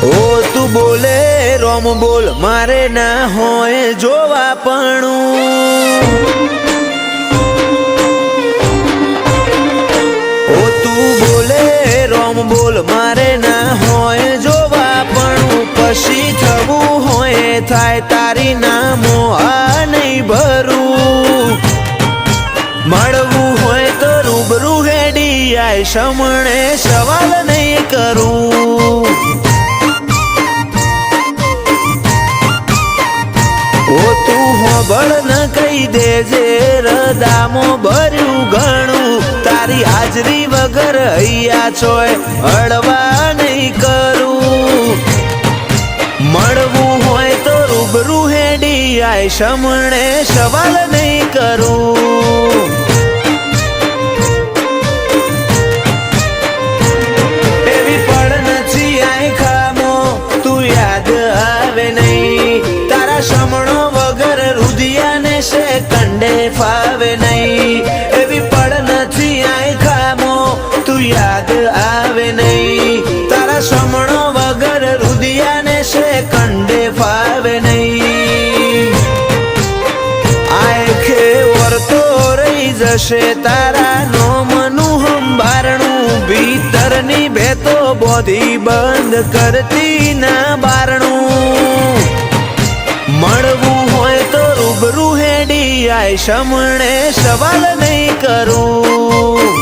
ઓ તું બોલે રોમ બોલ મારે ના હોય જોવા પણ ઓ તું બોલે રોમ બોલ મારે ના હોય જોવા પણ પછી થવું હોય થાય તારી નામો આ નહીં ભરું મળવું હોય તો રૂબરૂ હેડી આય સમણે સવાલ નહીં કરું ઓ તું હોબળ ન કહી દેજે રદામો ભર્યું ઘણું તારી હાજરી વગર હૈયા ચોય હળવા નહીં કરું મળવું હોય તો રૂબરૂ હેડી આય સમણે સવાલ નહીં કરું એવી પડ નથી આય ખામો તું યાદ આવે નહીં તારા સમણો વગર રુધિયાને છે કંડે ફાવે નહીં એવી પડ નથી આય ખામો તું યાદ આવે નહીં તારા સમણો વગર રુધિયાને છે કંડે ફાવે નહીં આખે વર્તો રહી જશે તારા નોમનું હંબારણું ભીતરની ભેતો બોધી બંધ કરતી ના બારણું મળવું હોય તો રૂબરૂ હેડી આય સમણે સવાલ નહીં કરું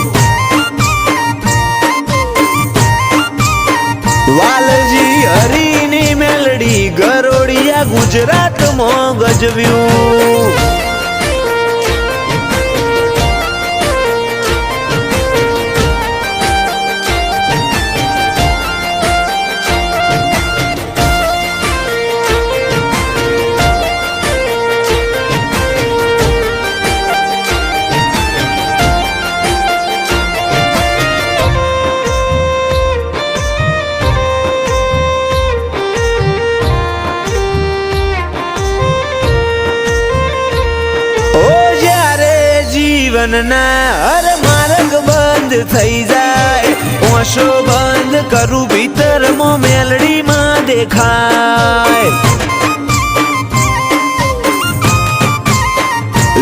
વાલજી હરીની મેલડી ગરોડિયા ગુજરાતમાં ગજવ્યું જીવનના હર માર્ગ બંધ થઈ જાય ઓશો બંધ કરું ભીતરમાં મેલડીમાં દેખાય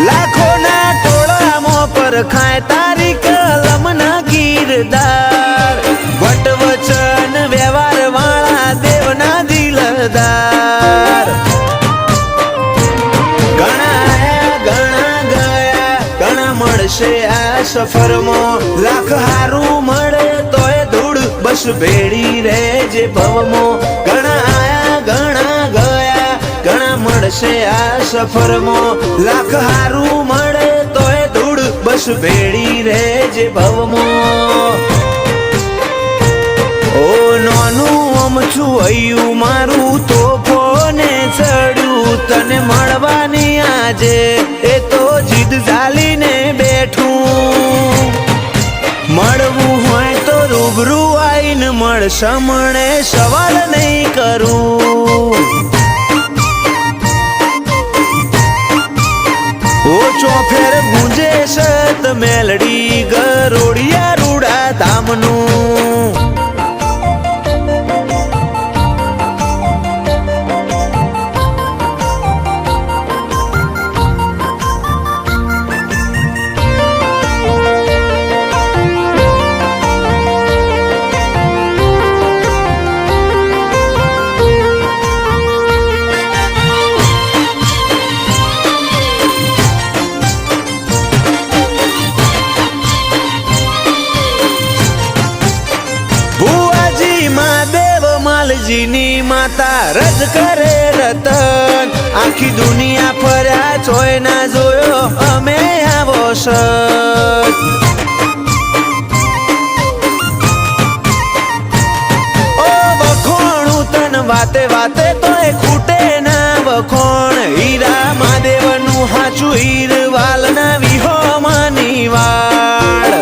લાખોના ટોળામાં પરખાય તારી કલમના ગીરદાર વટવચન વ્યવહાર વાળા દેવના દિલદાર મળશે આ સફરમાં લાખ હારું મળે તોય ધૂળ બસ ભેડી રહેજે ભવમાં ઘણા આયા ઘણા ગયા ઘણા મળશે આ સફરમાં લાખ હારું મળે તોય ધૂળ બસ ભેડી રહેજે ભવમાં ઓ નોનું અમથું હૈયું મારું તોફોને ચડ્યું તને મળવાની આજે એ તો જીદ ઝાલીને બેઠું મળવું હોય તો રૂબરૂ આઈને મળ સમણે સવાલ નહીં કરું ઓ ચોફેર ગુંજે સત મેલડી ગરોડિયા રૂડા ધામનું ની માતા રજ કરે રતન આખી દુનિયા ફર્યા ચોય ના જોયો અમે આવો સત ઓ વખોણું તન વાતે વાતે તોય ખૂટે ના વખોણ હીરા મહાદેવનું હાચું હીરવાલ ના વિહોમાની વાળ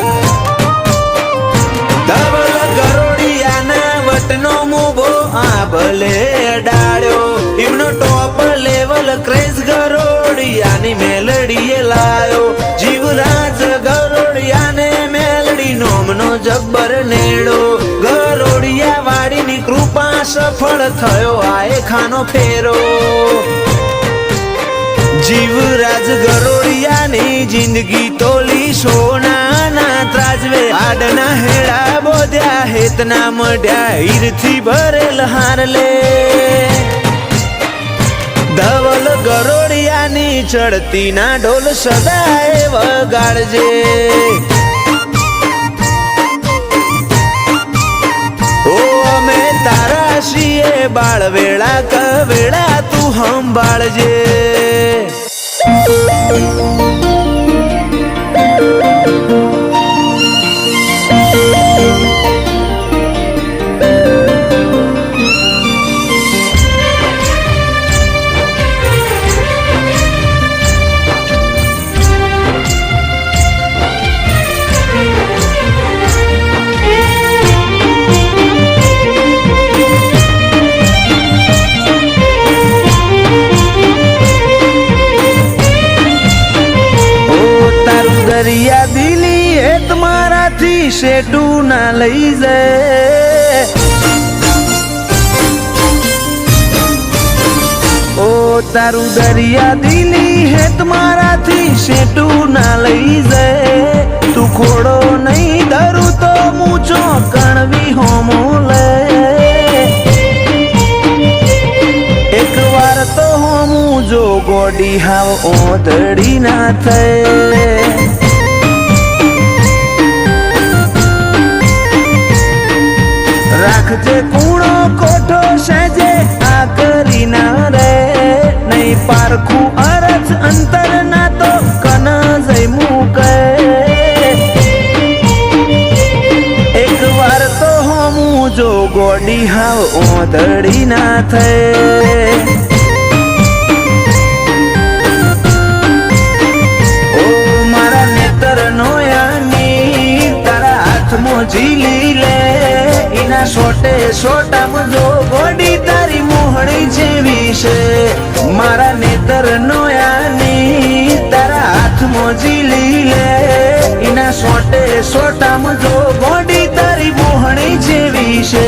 ધવલ ગરોડિયાના વટનો મોભો આ ભલે ડાળ્યો એમનો ટોપ લેવલ ક્રેઝ ગરોડિયાની મેલડીએ લાયો જીવરાજ ગરોડિયાને મેલડી નોમનો જબ્બર નેડો ગરોડિયા વાડીની કૃપા સફળ થયો આય ખાનો ફેરો જીવરાજ ગરોડિયાની જિંદગી તોલી સોનાના ત્રાજવે આડના હેડા બોધ્યા હેતના મઢ્યા હીરથી ભરેલ હારલે ધવલ ગરોડિયાની ચડતી ના ઢોલ સદાય વગાડજે ઓ અમે તારા છીએ બાળવેળા કવેળા તું સંભાળજે દરિયા દિલી એ તમારાથી શેટું ના લઈ જાય ઓ તારું દરિયા દિલી હે તમારાથી શેટું ના લઈ જાય તું ખોડો નહીં ધરું તો મૂચો કણવી હોમો લે એક વાર તો હોમું જો ગોડી હાવ ઓતડી ના થાય રાખજે કૂણો કોઠો સેજે આ કરી ના રે નહીં પારખું અરજ અંતર ના તો કન જઈ મૂકે એક વાર તો હોમું જો ગોડી હાવ ઓતડી ના થાય ઓ મારા નેતર નો યાની તારા હાથમાં ઝીલી લે એના સોટે સોટામાં જો ગોડી તારી મોહણી જેવી છે મારા નેતર નો યાની તારા હાથમાં ઝીલી લે એના સોટે સોટામાં જો ગોડી તારી મોહણી જેવી છે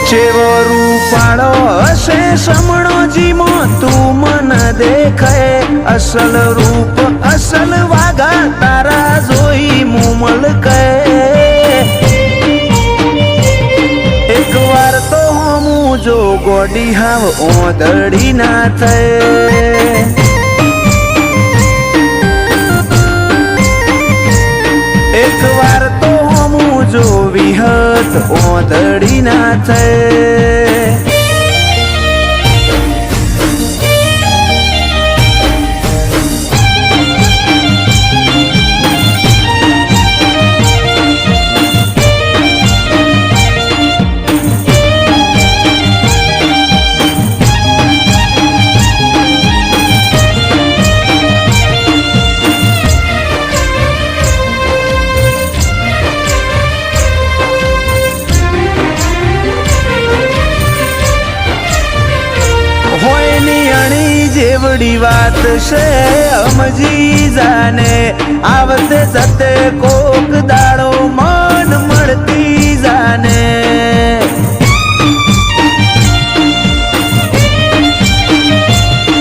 ચેવો રૂપાળો હશે સમણો જીમો તું મન દેખાય અસલ રૂપ અસલ વાગા તારા જોઈ મુમલ કહે એક વાર તો હમું જો ગોડી હાવ ઓદડી ના થાય એક વાર તો હમું જો વિહત ઓદડી ના થાય જેવડી વાત છે સમજી જાને આવતે જતે કોક દાડો મન મળતી જાને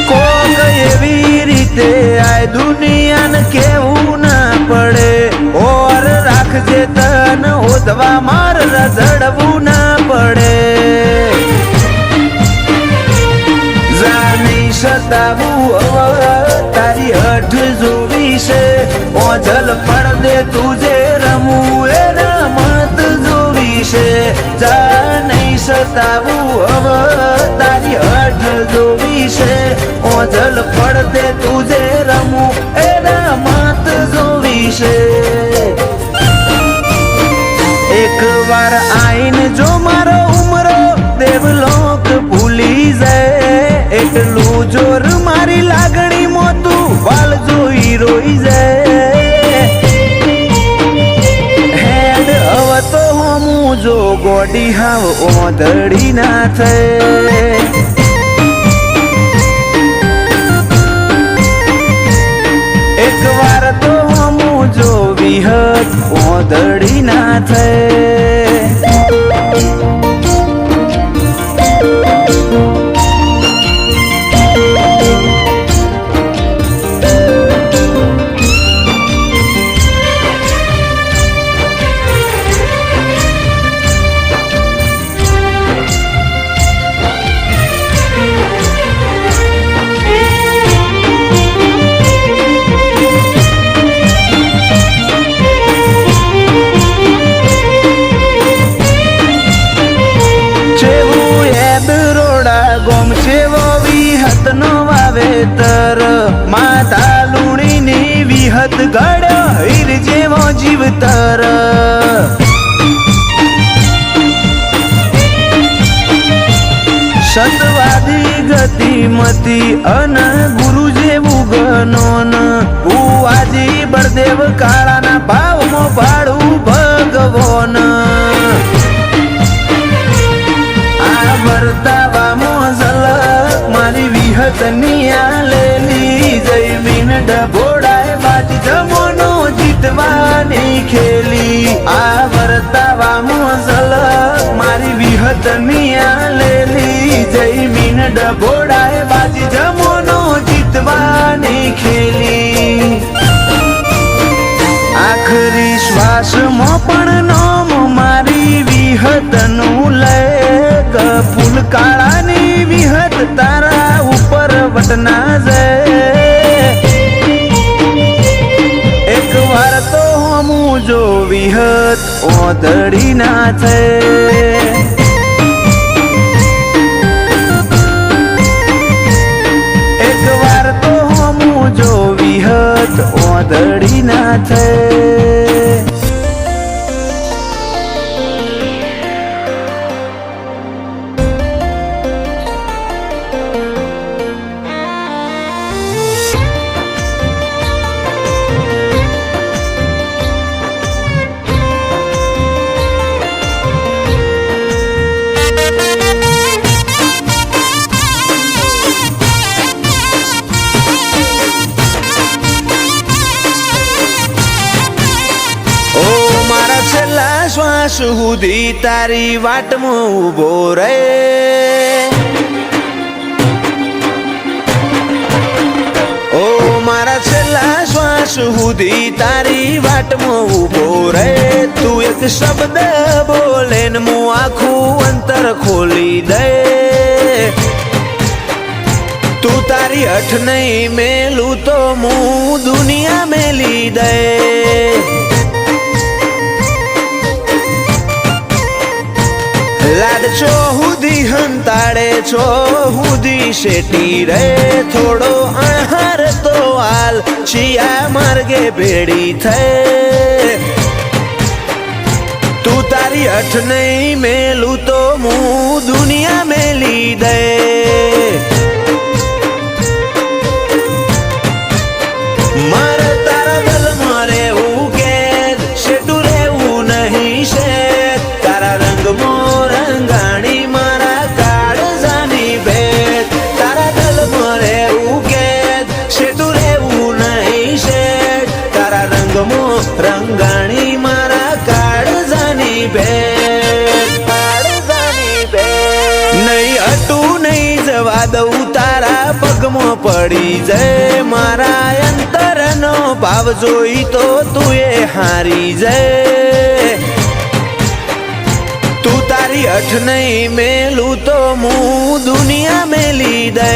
કોક એવી રીતે આ દુનિયાને કેવું ના પડે ઓર રાખજે તન ઓધવા માર રઝડવું ના પડે સતાવું તારી હઠ જોવી છે ઓજલ પડદે તુજે રમવું એ રમત જોવી છે જા નહીં સતાવું તારી હઠ જોવી છે ઓજલ પડદે તુજે રમવું એ રમત જોવી છે એક વાર આઈને જો મારો ઉમરો દેવલોક ભૂલી જાય એટલું જોર મારી લાગણી મોતું વાલ જોઈ રોઈ જાય હેડ હવે તો હમું જો ગોડી હાવ ઓદડી ના થાય એક વાર તો હમું જો વિહત ઓદડી ના થાય ખેતર માતા લુણીની વિહત ગળ્યો હીર જેવો જીવતર સતવાદી ગતિમતી અન ગુરુ જેવું ગનોન ભુવાજી બળદેવ કાળાના ભાવમાં ભાડું ભગવાન આ વર્તાવામાં ઝલક મારી વિહતની આલેલી જયમીન ડભોડાય બાજી જમોનો જીતવાની ખેલી આ વર્તાવામાં ઝલક મારી વિહતની આલેલી જયમીન ડભોડાય બાજી જમોનો જીતવાની ખેલી આખરી શ્વાસમાં પણ નોમ મારી વિહતનું લે ફૂલ કાળાની વિહત તારા ઉપર વટના જાય એક વાર તો હમું જો વિહત ઓદડી ના છે એક વાર તો હમું જો વિહત ઓદડી ના છે શ્વાસ સુધી તારી વાટમાં ઉભો રે ઓ મારા છેલ્લા શ્વાસ સુધી તારી વાટમાં ઉભો રે તું એક શબ્દ બોલે ને હું આખું અંતર ખોલી દે તું તારી અઠ નહીં મેલું તો હું દુનિયા મેલી દે લાડ છો હુદી હંતાડે છો હુદી શેટી રે થોડો આહાર તો હાલ છિયા માર્ગે ભેડી થઈ તું તારી અઠ નહીં મેલું તો હું દુનિયા મેલી દે મારે તારા દલમાં રહેવું કે શેટું રહેવું નહીં છે તારા રંગમાં રંગાણી મારા કાળજાની ભેટ તારા દલમાં રહેવું કે શેટું રહેવું નહીં શેઠ તારા રંગમાં રંગાણી મારા કાળજાની ભેટ નહીં અટું નહીં જવા દઉં તારા પગમાં પડી જાય મારા અંતરનો ભાવ જોઈ તો તું એ હારી જાય તું તારી અઠ નહીં મેલું તો હું દુનિયા મેલી દે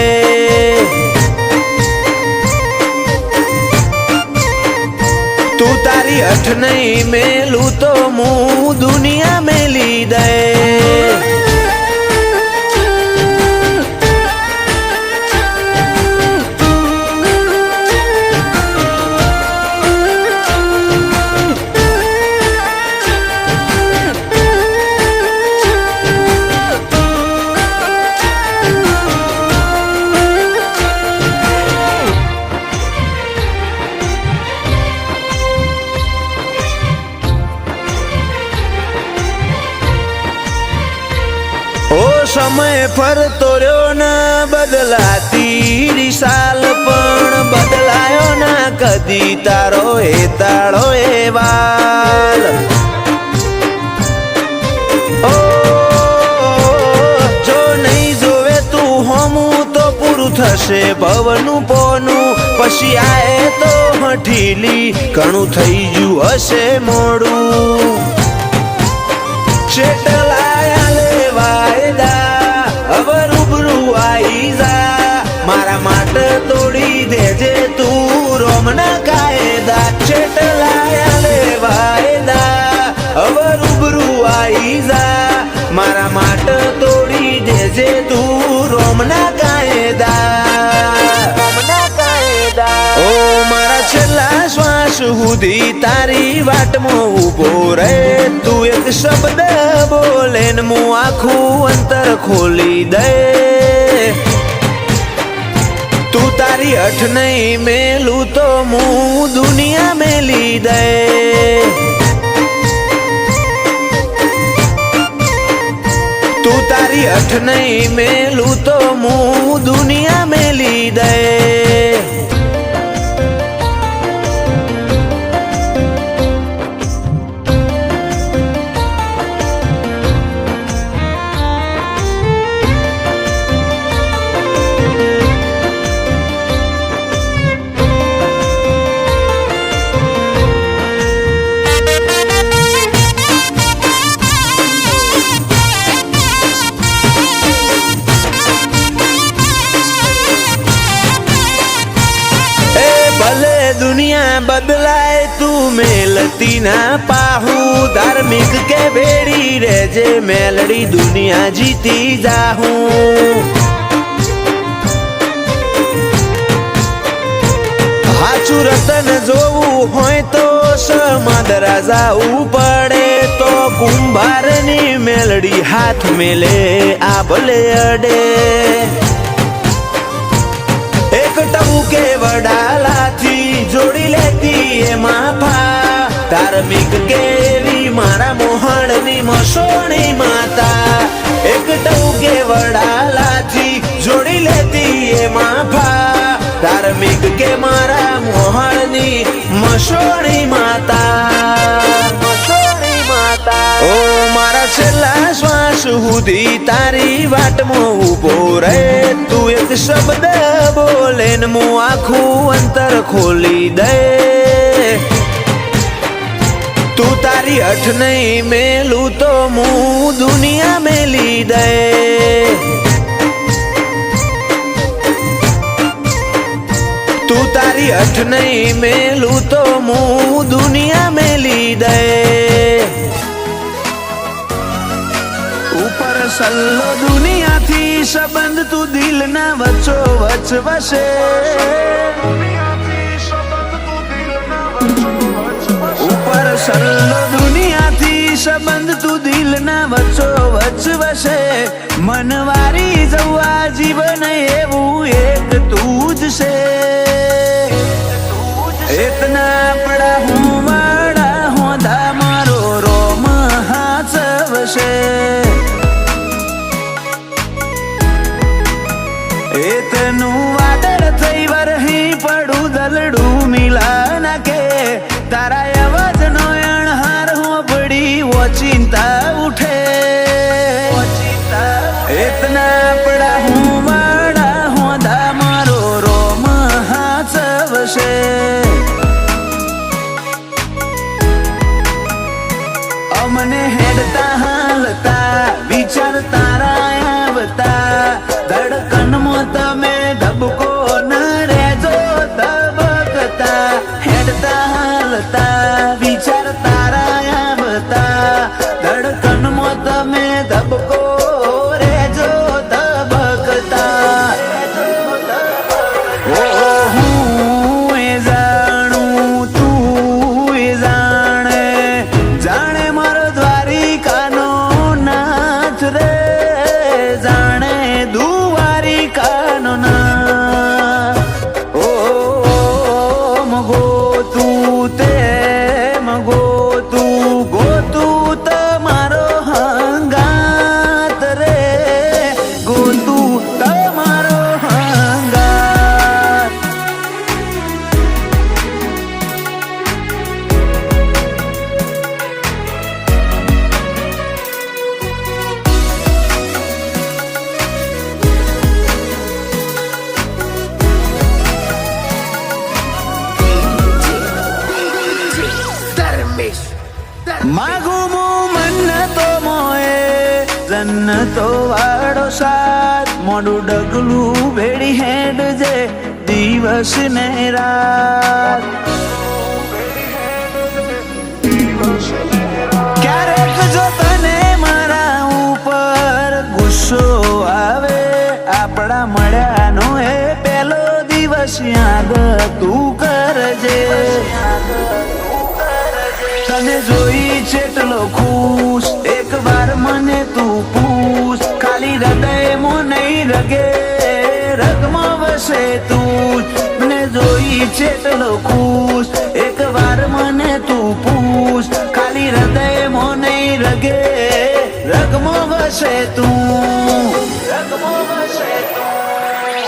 તું તારી અઠ નહીં મેલું તો હું દુનિયા મેલી દે સમય ફરતો રહ્યો ના બદલાતી રિસાલ પણ બદલાયો ના કદી તારો એ તાળો એ વાલ ઓ જો નહીં જોવે તું હોમું તો પૂરું થશે ભવનું પોનું પછી આએ તો ઢીલી ઘણું થઈ ગયું હશે મોડું ચેટલાયા લેવાયદા હવે રૂબરૂ આઈ જા મારા માટે તોડી દેજે તું રોમના કાયદા ચેટલાયા લેવાયદા હવે રૂબરૂ આઈ જા મારા માટે તોડી દેજે તું રોમના કાયદા ઓ મારા છેલ્લા શ્વાસ સુધી તારી વાટમાં ઊભો રહે તું એક શબ્દ બોલે ને હું આખું અંતર ખોલી દે તું તારી અઠ નહીં મેલું તો હું દુનિયા મેલી દે તું તારી અઠ નહીં મેલું તો હું દુનિયા મેલી દે दुनिया बदलाए तू मेलती ना पाहू धार्मिक के बेड़ी रेजे मेलड़ी दुनिया जीती जाहूं हाचू रतन जोवू होय तो समादरा जाऊ पड़े तो कुंभारनी मेलड़ी हाथ मेले आ भले अडे एक टबू के वडाला थी जोड़ी लेती ए माफा धार्मिक केवी मारा मोहनी मसोणी माता एक टबू के वडाला थी जोड़ी लेती ए माफा धार्मिक के मारा मोहनी मसोणी माता ओ मारा छेल्ला श्वास हुदी तारी वाटमो ऊभो रहे तू एक शब्द बोले न मु आखू अंतर खोली दे तू तारी अठ नहीं मेलू तो मु दुनिया मेली दे तू तारी अठ नहीं मेलू तो मु दुनिया मेली दे ऊपर सल्लो दुनिया थी संबंध तू दिल ना वचो वच वसे ऊपर सल्लो दुनिया थी संबंध तू दिल ना वचो वच वसे मनवारी जवा जीवन एवू एक तूज से इतना पड़ा हूँ बड़ा होंदा मारो रोम हाथ वसे एतनु वादळ थई वरही पडू दलडू मिला नाके तारा अवाज नो अणहार हो पड़ी वो चिंता उठे इतना पड़ा हूँ बड़ा होंदा मारो रोम हाथ वसे अमने हेडता हालता विचार तारा आवता धड़कन मोत में धबको न रेजो तबकता हेडता हालता विचार तारा आवता धड़कन मोत में धबको रेजो तबकता ओ हूँ ए जाणू तू ए जाने जाने मारो द्वारिकानो नाथ रे जाने कानोना ओ मगो तू ते मगो तू गो तू तमारो हंगात रे गो तू तमारो हंगात मागू मु मन तो मोए जन्न तो वाड़ो साथ मोडू डगलू भेड़ी हेड जे दिवस ने रात क्यारेक जो तने मारा ऊपर गुस्सो आवे आपड़ा मळ्यानो ए पेलो दिवस याद તું કરજે. તને જોઈ ચેટલો ખુશ એક વાર મને તું પૂછ. ખાલી હૃદયમાં નહીં રગે રગમાં વસે તું. મને જોઈ ચેટલો ખુશ એક વાર મને તું પૂછ. ખાલી હૃદયમાં નહીં રગે રગમાં વસે તું. રગમાં વસે તું.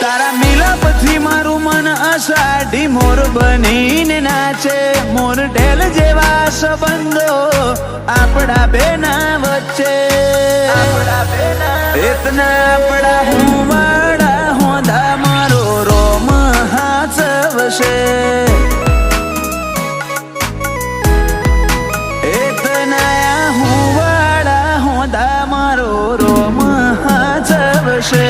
તારા મિલાપથી મારું મન અષાઢી મોર બનીને નાચે. મોર ઢેલ જેવા સંબંધો આપણા બેના વચ્ચે. એતના આપણા હુંવાડા હોંધા મારો રોમ હાચવશે. એતના હુંવાડા હોંધા મારો રોમ હાચવશે.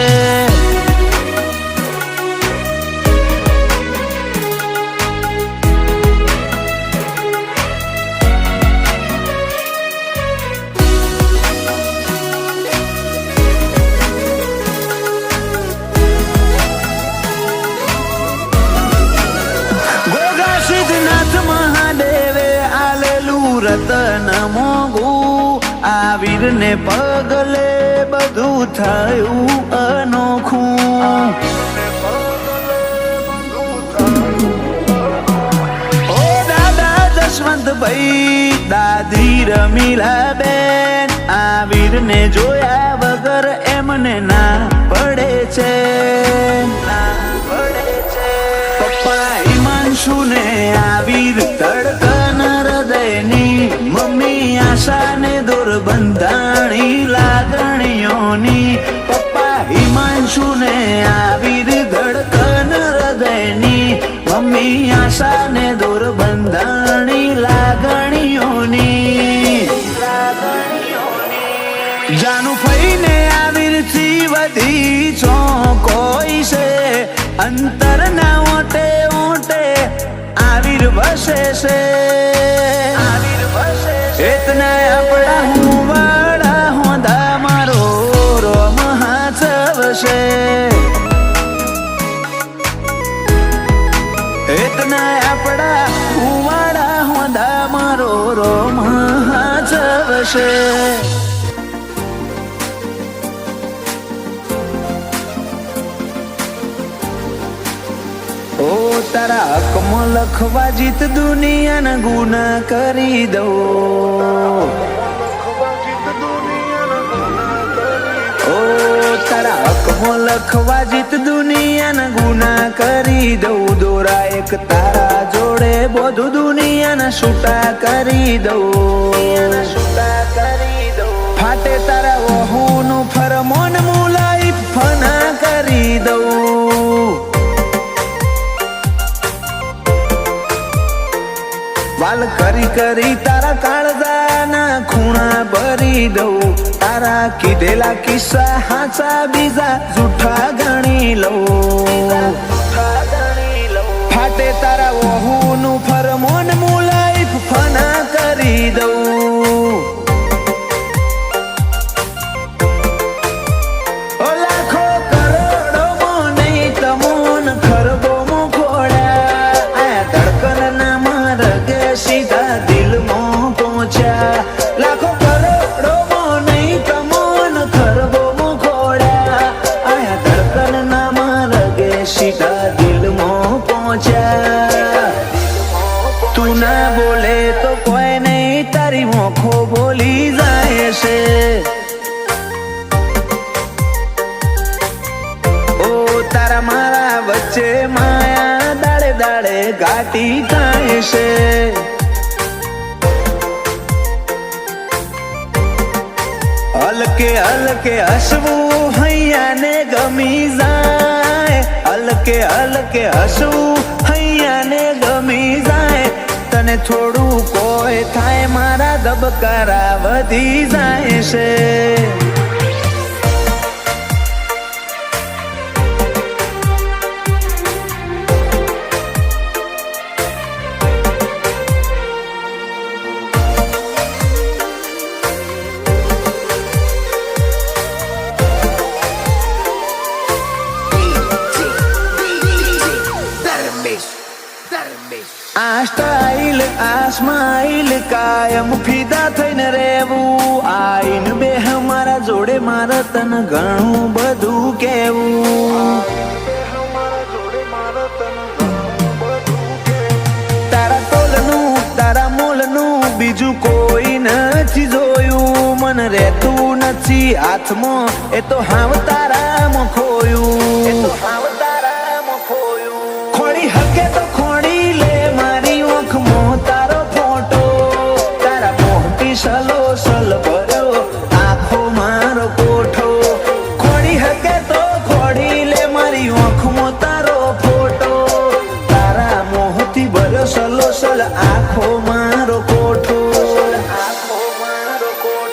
સિદ્ધનાથ મહાદેવે આલેલું રતન મોગું. આ વીરને પગલે બધું થયું અનોખું. ઓ દાદા જશવંતભાઈ દાદી રમીલા બેન આ વીરને જોયા વગર એમને ના પડે છે. શુને આવીર તડકન હૃદયની મમ્મી આશાને દોર બંધાણી લાગણીઓની. પપ્પા હિમાંશુને આવીર ધડકન હૃદયની મમ્મી આશાને દોર બંધાણી લાગણીઓની. જાનું ફઈને આવીરથી વધી છો કોઈ છે. અંતર ના ઓટે ઓટે આવીર વસે છે. એતના આપણા હુંવાડા હોંધા મારો રોમ હાચવશે. એતના આપણા હુંવાડા હોંધા મારો રોમ હાચવશે. ઓ તારા હકમાં લખવા જીત દુનિયાના ગુના કરી દઉં. ઓ તારા હકમાં લખવા જીત દુનિયાના ગુના કરી દઉં. દોરા એક તારા જોડે બધું દુનિયાના છૂટા કરી દઉં. ફાટે તારા વહુનું ફરમોન મુલાઈ ફના કરી દઉં. વાલ કરી કરી તારા કાળજાના ખૂણા ભરી દઉં. તારા કીધેલા કિસ્સા હાચા બીજા જૂઠા ગણી લઉં. ફાટે તારા વહુનું ફરમોન મુલાઈ ફના કરી દઉં. લાખો કરોડો નહીં તમોન ખરબો મોખોડા. આ ધડકન ના માર્ગે સીધા દિલમાં પહોંચ્યા. લાખો કરોડો નહીં તમોન ખરબો મોખોડા. આ ધડકન ના માર્ગે સીધા દિલમાં પહોંચ્યા. તું ના બોલે તો કોઈ નહીં તારી મોખો બોલી જાય છે. તારા મારા વચ્ચે માયા દાડે દાડે ઘાટી થાય છે. હલકે હલકે હસવું હૈયાને ગમી જાય. હલકે હલકે હસવું હૈયાને ગમી જાય. તને થોડું કોઈ થાય મારા ધબકારા વધી જાય છે. સ્માઈલ કાયમ ફીદા થઈને રહેવું આઈન બે મારા જોડે મારે તને ઘણું બધું કેવું તારા તોલનું તારા મોલનું બીજું કોઈ નથી જોયું મન રહેતું નથી હાથમાં એ તો હાવ તારામાં ખોયું ખોડી હકે તો ખોડી લે મારી ઓખમાં તારો ફોટો તારા મોહથી સલો સલ ભર્યો આખો મારો કોઠો ખોડી હકે તો ખોડી લે મારી ઓખમાં તારો ફોટો તારા મોહથી ભર્યો સલો સલ આખો મારો કોઠો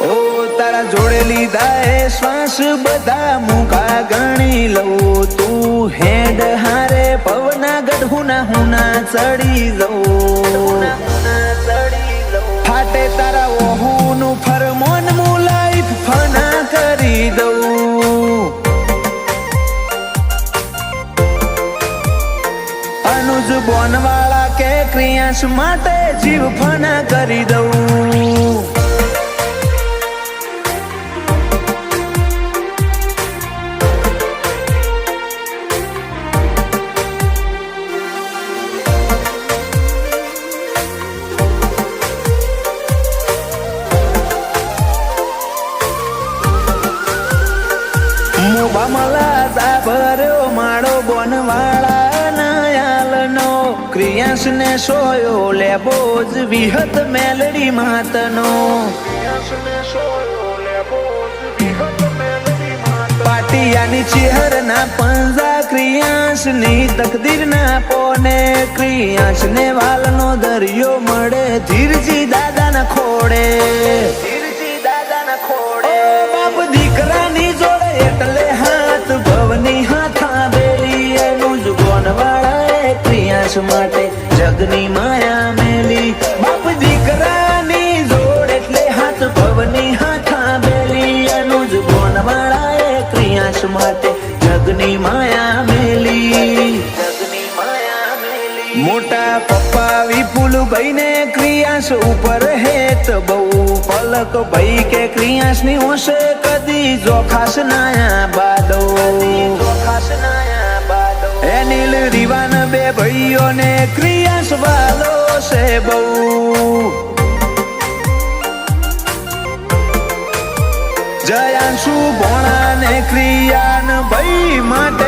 ઓ તારા જોડે લીધા એ શ્વાસ બધા મુકા ગણી લઉં તું હેડ હારે પવના ગઢુના હુના ચડી લઉં ફાટે તારા ઓહુનું ફરમોન હું લાઈફ ફના કરી દઉં અનુજ બોનવાળા કે ક્રિયાંશ માટે જીવ ફના કરી દઉં ભર્યો માળો બોનવાળા નયાલનો ક્રિયાંશ ને સોયો લેબો જ વિહત મેલડી માતનો પાટિયાની ચેહર ના પંજા ક્રિયાંશ ની તકદીર ના પોને ક્રિયાંશ ને વાલનો દરિયો મળે ધીરજી દાદા ના ખોડે બાપ દીકરાની જોડે એટલે હાથ ભવની હાથા બેલી એનું જ બોનવાળા ક્રિયાંશ માટે જગની માયા મેલી બાપ દીકરાની જોડ એટલે હાથ ભવની હાથા બેલી એનું જ બોનવાળા ક્રિયાંશ માટે જગની માયા મેલી મોટા પપ્પા વિપુલભાઈ ને ક્રિયાંશ ઉપર હેત બહુ પલક ભાઈ કે ક્રિયાંશ ની હોશે કદી જોખાશ નાયા બાદો એ નીલ રીવાન બે ભાઈઓ ને ક્રિયાંશ વાલો છે બહુ જયાંશુ ભોણા ને ક્રિયાન ભાઈ માટે